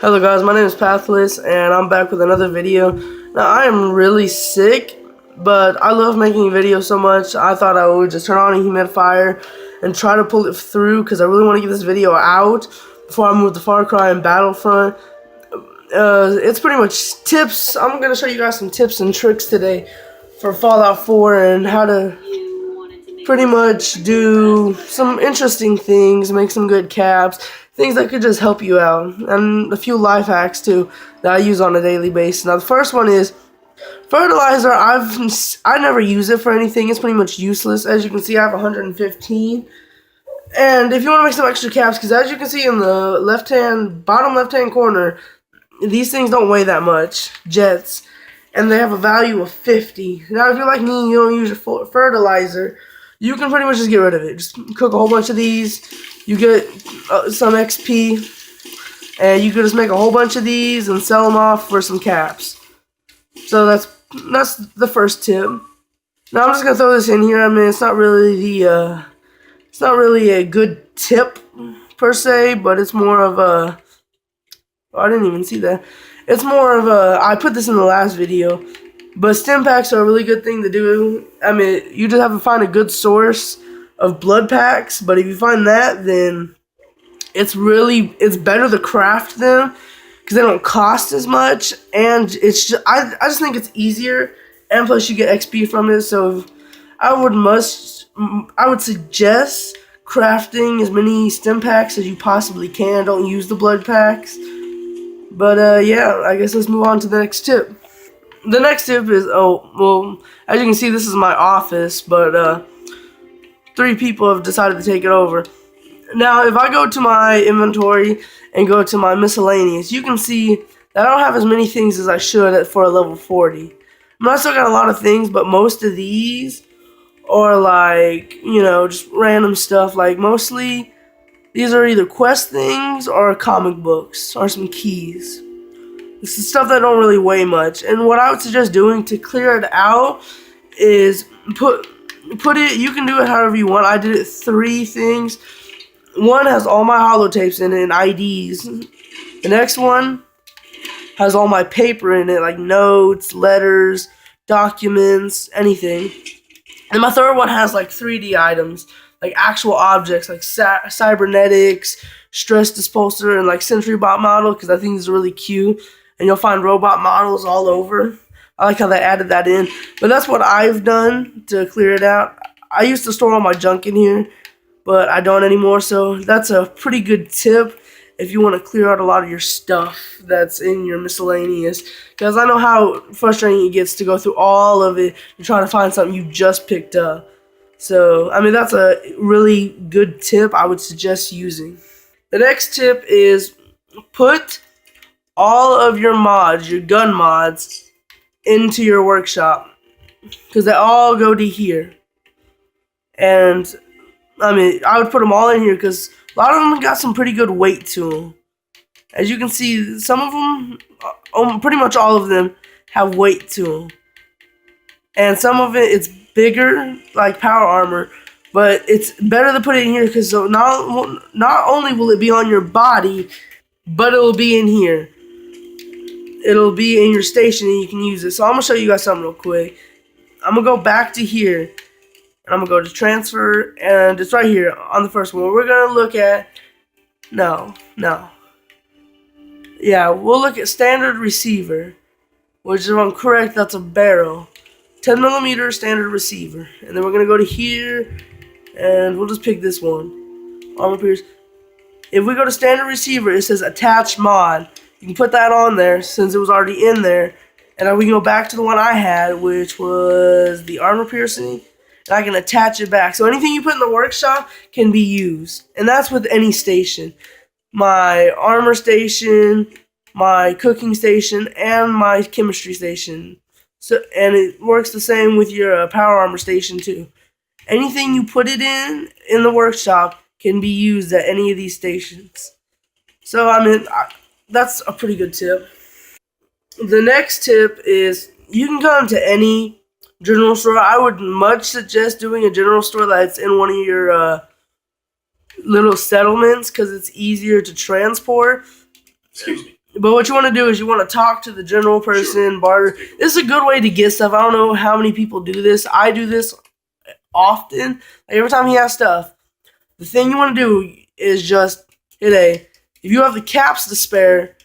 Hello guys, my name is Pathless and I'm back with another video. Now I am really sick, but I love making videos so much I thought I would just turn on a humidifier and try to pull it through because I really want to get this video out before I move to Far Cry and Battlefront. It's pretty much tips. I'm going to show you guys some tips and tricks today for Fallout 4 and how to pretty much do some interesting things, make some good caps, things that could just help you out, and a few life hacks too that I use on a daily basis. Now the first one is fertilizer. I never use it for anything. It's pretty much useless. As you can see, I have 115. And if you want to make some extra caps, because as you can see in the bottom left hand corner, these things don't weigh that much, jets, and they have a value of 50. Now if you're like me and you don't use your fertilizer, you can pretty much just get rid of it. Just cook a whole bunch of these. You get some XP. And you can just make a whole bunch of these and sell them off for some caps. So that's the first tip. Now I'm just going to throw this in here. I mean, it's not really a good tip per se, but it's more of a... Oh, I didn't even see that. It's more of a... I put this in the last video. But stim packs are a really good thing to do. I mean, you just have to find a good source of blood packs. But if you find that, then it's better to craft them because they don't cost as much. And it's just, I just think it's easier. And plus you get XP from it. So I would suggest crafting as many stim packs as you possibly can. Don't use the blood packs. But yeah, I guess let's move on to the next tip. The next tip is, as you can see, this is my office, but 3 people have decided to take it over. Now, if I go to my inventory and go to my miscellaneous, you can see that I don't have as many things as I should for a level 40. I mean, I still got a lot of things, but most of these are like, you know, just random stuff. Like, mostly, these are either quest things or comic books or some keys. This is stuff that don't really weigh much. And what I would suggest doing to clear it out is put it, you can do it however you want. I did it 3 things. One has all my holotapes in it and IDs. The next one has all my paper in it, like notes, letters, documents, anything. And my third one has like 3D items, like actual objects, like cybernetics, stress disposer, and like Sentry Bot model, because I think it's really cute. And you'll find robot models all over. I like how they added that in. But that's what I've done to clear it out. I used to store all my junk in here, but I don't anymore. So that's a pretty good tip if you want to clear out a lot of your stuff that's in your miscellaneous. Because I know how frustrating it gets to go through all of it and try to find something you just picked up. So, I mean, that's a really good tip I would suggest using. The next tip is put all of your mods, your gun mods, into your workshop, because they all go to here. And I mean, I would put them all in here because a lot of them got some pretty good weight to them. As you can see, some of them, pretty much all of them, have weight to them. And some of it's bigger, like power armor, but it's better to put it in here because so not only will it be on your body, but it will be in here. It'll be in your station and you can use it. So I'm going to show you guys something real quick. I'm going to go back to here. And I'm going to go to transfer. And it's right here on the first one. We're going to look at... No. Yeah, we'll look at standard receiver. Which is, if I'm correct, that's a barrel. 10mm standard receiver. And then we're going to go to here. And we'll just pick this one. Armor pierce. If we go to standard receiver, it says attach mod. You can put that on there since it was already in there. And then we can go back to the one I had, which was the armor piercing. And I can attach it back. So anything you put in the workshop can be used. And that's with any station. My armor station, my cooking station, and my chemistry station. So, and it works the same with your power armor station too. Anything you put it in the workshop can be used at any of these stations. So, I mean... that's a pretty good tip. The next tip is you can come to any general store. I would much suggest doing a general store that's in one of your little settlements because it's easier to transport. Excuse me. But what you want to do is you want to talk to the general person, barter. This is a good way to get stuff. I don't know how many people do this. I do this often. Like every time he has stuff, the thing you want to do is just hit A. If you have the caps to spare,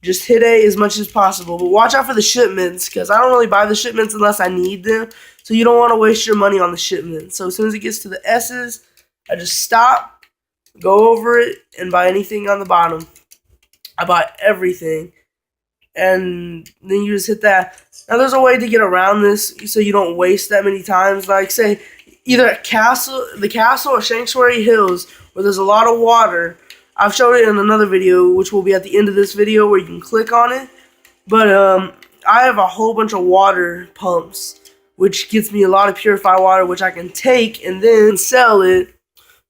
just hit A as much as possible. But watch out for the shipments, because I don't really buy the shipments unless I need them. So you don't want to waste your money on the shipments. So as soon as it gets to the S's, I just stop, go over it, and buy anything on the bottom. I buy everything. And then you just hit that. Now there's a way to get around this so you don't waste that many times. Like say either at the castle or Sanctuary Hills where there's a lot of water. I've showed it in another video, which will be at the end of this video, where you can click on it. But I have a whole bunch of water pumps, which gets me a lot of purified water, which I can take and then sell it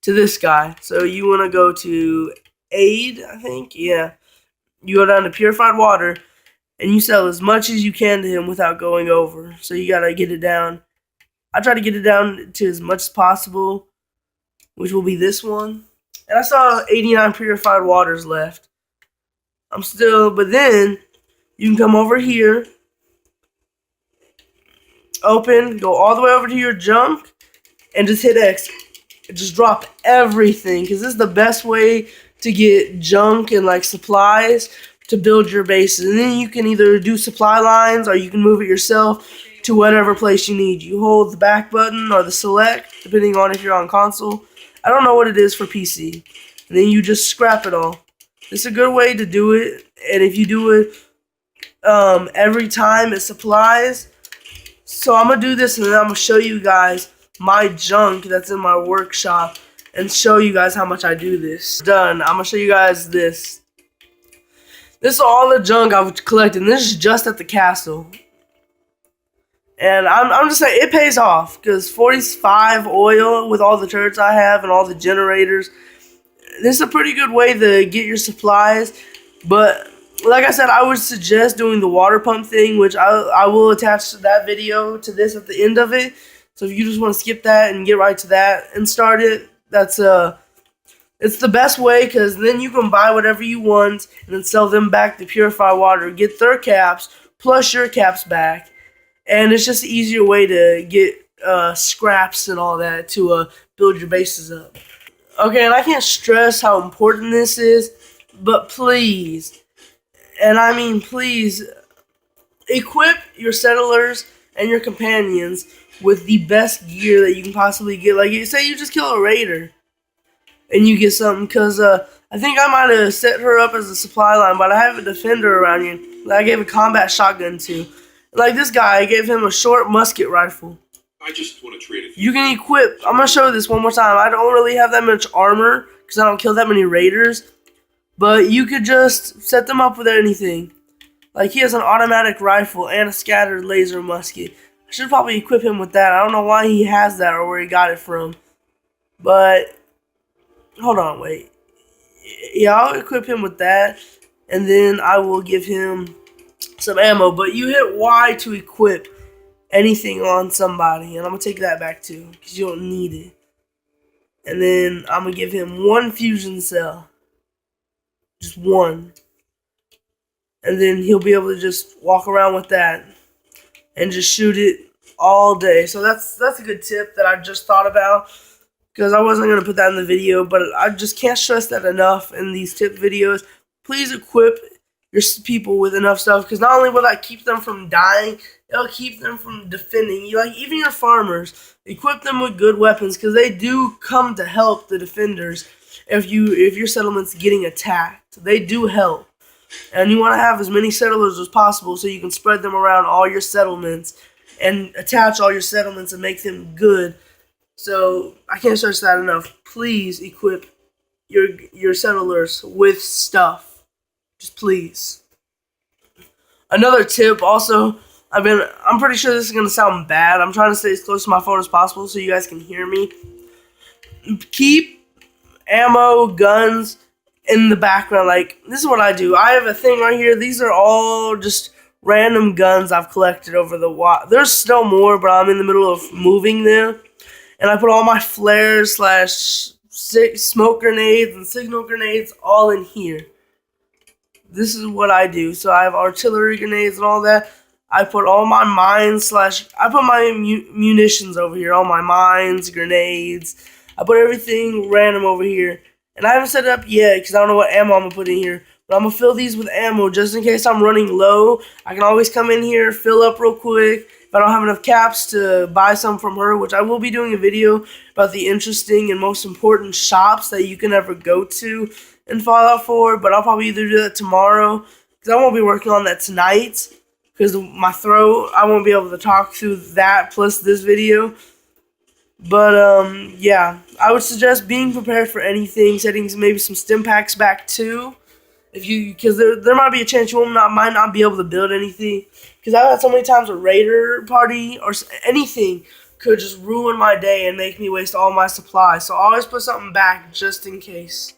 to this guy. So you want to go to Aid, I think, yeah. You go down to purified water, and you sell as much as you can to him without going over. So you gotta get it down. I try to get it down to as much as possible, which will be this one. And I saw 89 purified waters left. But then you can come over here, open, go all the way over to your junk, and just hit X. Just drop everything, because this is the best way to get junk and like supplies to build your bases. And then you can either do supply lines or you can move it yourself to whatever place you need. You hold the back button or the select, depending on if you're on console. I don't know what it is for PC. And then you just scrap it all. It's a good way to do it. And if you do it every time it supplies. So I'm going to do this, and then I'm going to show you guys my junk that's in my workshop and show you guys how much I do this. Done. I'm going to show you guys this. This is all the junk I've collected. And this is just at the castle. And I'm just saying, it pays off, because 45 oil with all the turrets I have and all the generators, this is a pretty good way to get your supplies. But like I said, I would suggest doing the water pump thing, which I will attach that video to this at the end of it. So if you just want to skip that and get right to that and start it, it's the best way, because then you can buy whatever you want and then sell them back to purified water, get their caps plus your caps back. And it's just an easier way to get scraps and all that to build your bases up. Okay, and I can't stress how important this is, but please, and I mean please, equip your settlers and your companions with the best gear that you can possibly get. Like, say you just kill a raider and you get something, because I think I might have set her up as a supply line, but I have a defender around here that I gave a combat shotgun to. Like this guy, I gave him a short musket rifle. I just want to trade it. You can equip. I'm going to show you this one more time. I don't really have that much armor because I don't kill that many raiders. But you could just set them up with anything. Like, he has an automatic rifle and a scattered laser musket. I should probably equip him with that. I don't know why he has that or where he got it from. But, hold on, wait. Yeah, I'll equip him with that. And then I will give him some ammo. But you hit Y to equip anything on somebody. And I'm going to take that back too, because you don't need it. And then I'm going to give him one fusion cell. Just one. And then he'll be able to just walk around with that and just shoot it all day. So that's a good tip that I just thought about, because I wasn't going to put that in the video, but I just can't stress that enough in these tip videos. Please equip your people with enough stuff, because not only will that keep them from dying, it'll keep them from defending. Like, even your farmers, equip them with good weapons, because they do come to help the defenders if your settlement's getting attacked. They do help. And you want to have as many settlers as possible so you can spread them around all your settlements and attach all your settlements and make them good. So I can't stress that enough. Please equip your settlers with stuff. Just please. Another tip also, I'm pretty sure this is going to sound bad. I'm trying to stay as close to my phone as possible so you guys can hear me. Keep ammo, guns in the background. Like, this is what I do. I have a thing right here. These are all just random guns I've collected over the while. There's still more, but I'm in the middle of moving them. And I put all my flares / smoke grenades and signal grenades all in here. this is what I do. So I have artillery grenades and all that. I put all my mines I put my munitions over here, all my mines, grenades. I put everything random over here. And I haven't set it up yet because I don't know what ammo I'm going to put in here. But I'm going to fill these with ammo just in case I'm running low. I can always come in here, fill up real quick. If I don't have enough caps to buy some from her, which I will be doing a video about the interesting and most important shops that you can ever go to in Fallout 4. But I'll probably either do that tomorrow because I won't be working on that tonight. Because my throat, I won't be able to talk through that plus this video. But, yeah, I would suggest being prepared for anything, setting maybe some stim packs back too. Because there might be a chance you might not be able to build anything. Because I've had so many times a raider party or anything could just ruin my day and make me waste all my supplies. So always put something back just in case.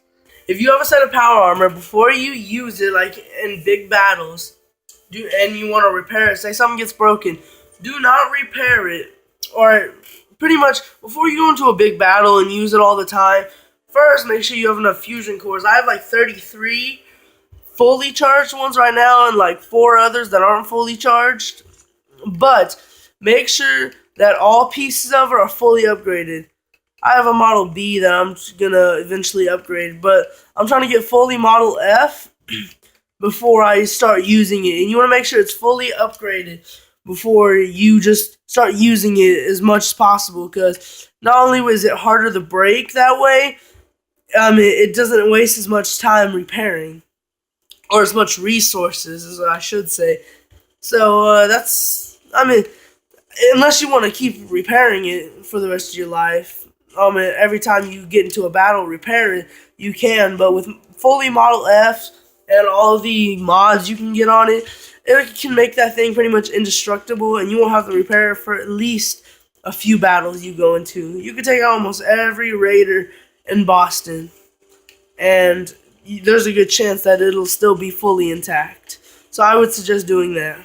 If you have a set of power armor, before you use it, like in big battles, and you want to repair it, say something gets broken, do not repair it. Or pretty much, before you go into a big battle and use it all the time, first make sure you have enough fusion cores. I have like 33 fully charged ones right now and like 4 others that aren't fully charged. But make sure that all pieces of it are fully upgraded. I have a Model B that I'm going to eventually upgrade, but I'm trying to get fully Model F before I start using it. And you want to make sure it's fully upgraded before you just start using it as much as possible, because not only is it harder to break that way, it doesn't waste as much time repairing, or as much resources, as I should say. So that's, unless you want to keep repairing it for the rest of your life, every time you get into a battle, repair it, you can. But with fully Model F and all the mods you can get on it, it can make that thing pretty much indestructible, and you won't have to repair it for at least a few battles you go into. You can take out almost every raider in Boston, and there's a good chance that it'll still be fully intact. So I would suggest doing that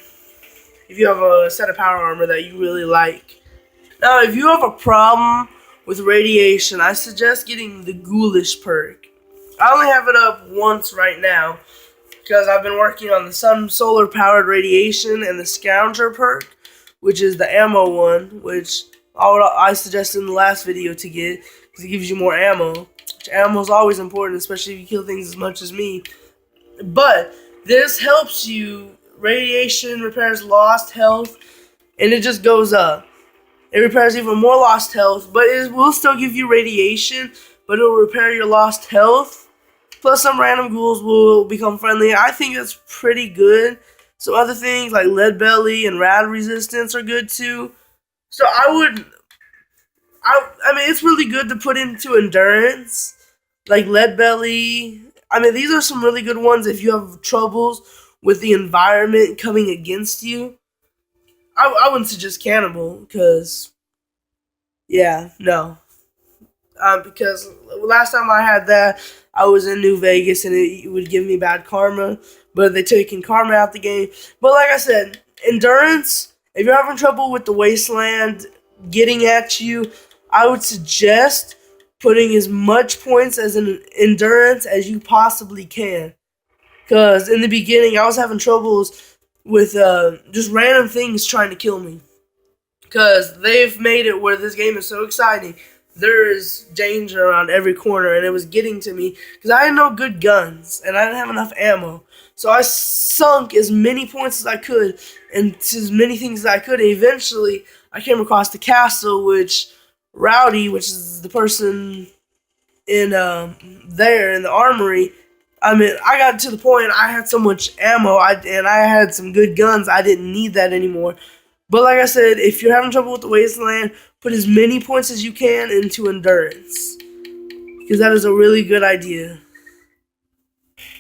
if you have a set of power armor that you really like. Now, if you have a problem with radiation, I suggest getting the Ghoulish perk. I only have it up once right now because I've been working on the solar powered radiation and the Scourger perk, which is the ammo one, which I suggested in the last video to get because it gives you more ammo. Which ammo is always important, especially if you kill things as much as me. But this helps you. Radiation repairs lost health, and it just goes up. It repairs even more lost health, but it will still give you radiation, but it will repair your lost health. Plus, some random ghouls will become friendly. I think that's pretty good. Some other things like lead belly and rad resistance are good too. So I mean, it's really good to put into endurance, like lead belly. I mean, these are some really good ones if you have troubles with the environment coming against you. I wouldn't suggest cannibal, because, yeah, no. Because last time I had that, I was in New Vegas, and it would give me bad karma, but they're taking karma out the game. But like I said, endurance, if you're having trouble with the wasteland getting at you, I would suggest putting as much points as an endurance as you possibly can. Because in the beginning, I was having troubles with just random things trying to kill me. Because they've made it where this game is so exciting. There is danger around every corner, and it was getting to me. Because I had no good guns, and I didn't have enough ammo. So I sunk as many points as I could, and as many things as I could. And eventually, I came across the castle, which Rowdy, which is the person in there in the armory, I mean, I got to the point I had so much ammo, and I had some good guns, I didn't need that anymore. But like I said, if you're having trouble with the wasteland, put as many points as you can into endurance, because that is a really good idea.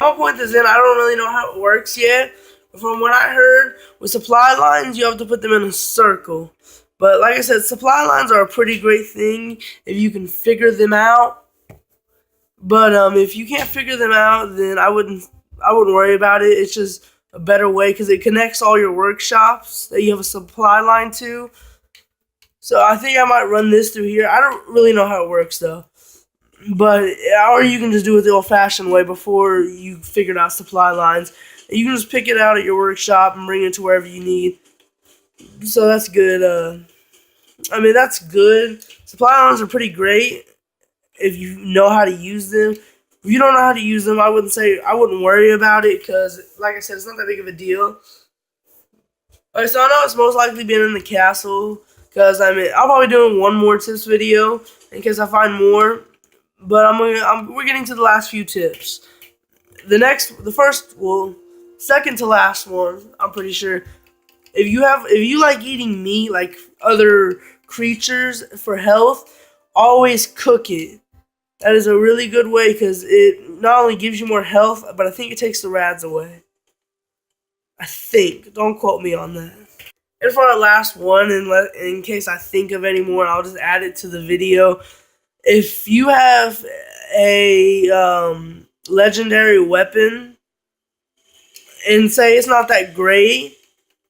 I'll point this in. I don't really know how it works yet, but from what I heard, with supply lines, you have to put them in a circle. But like I said, supply lines are a pretty great thing if you can figure them out. But if you can't figure them out, then I wouldn't worry about it. It's just a better way because it connects all your workshops that you have a supply line to. So I think I might run this through here. I don't really know how it works though. But or you can just do it the old-fashioned way before you figured out supply lines. And you can just pick it out at your workshop and bring it to wherever you need. So that's good. I mean, that's good. Supply lines are pretty great if you know how to use them. If you don't know how to use them, I wouldn't worry about it because, like I said, it's not that big of a deal. Alright, so I know it's most likely been in the castle because I mean I'll probably do one more tips video in case I find more. But we're getting to the last few tips. Second to last one, I'm pretty sure. If you like eating meat like other creatures for health, always cook it. That is a really good way because it not only gives you more health, but I think it takes the rads away. I think. Don't quote me on that. And for our last one, in case I think of any more, I'll just add it to the video. If you have a legendary weapon and say it's not that great,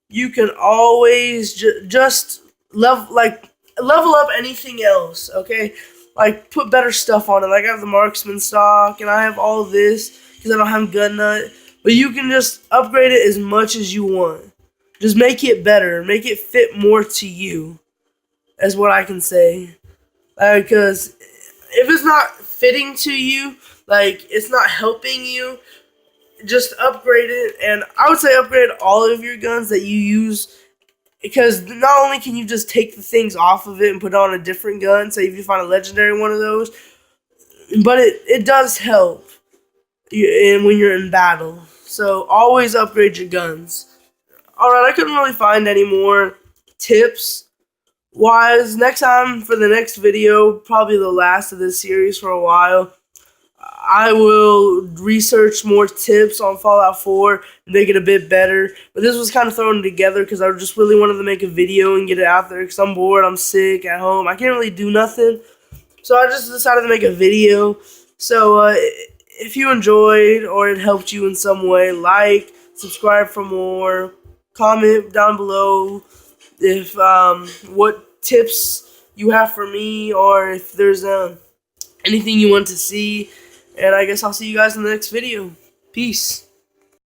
you can always just level up anything else, okay? Like put better stuff on it. Like I have the marksman stock and I have all this because I don't have gun nut. But you can just upgrade it as much as you want. Just make it better. Make it fit more to you. That's what I can say. Because if it's not fitting to you, like it's not helping you, just upgrade it. And I would say upgrade all of your guns that you use. Because not only can you just take the things off of it and put on a different gun, say if you find a legendary one of those, but it does help when you're in battle. So always upgrade your guns. Alright, I couldn't really find any more tips wise. Next time for the next video, probably the last of this series for a while, I will research more tips on Fallout 4 and make it a bit better. But this was kind of thrown together because I just really wanted to make a video and get it out there because I'm bored, I'm sick at home. I can't really do nothing. So I just decided to make a video. So if you enjoyed or it helped you in some way, like, subscribe for more, comment down below if what tips you have for me or if there's anything you want to see. And I guess I'll see you guys in the next video. Peace.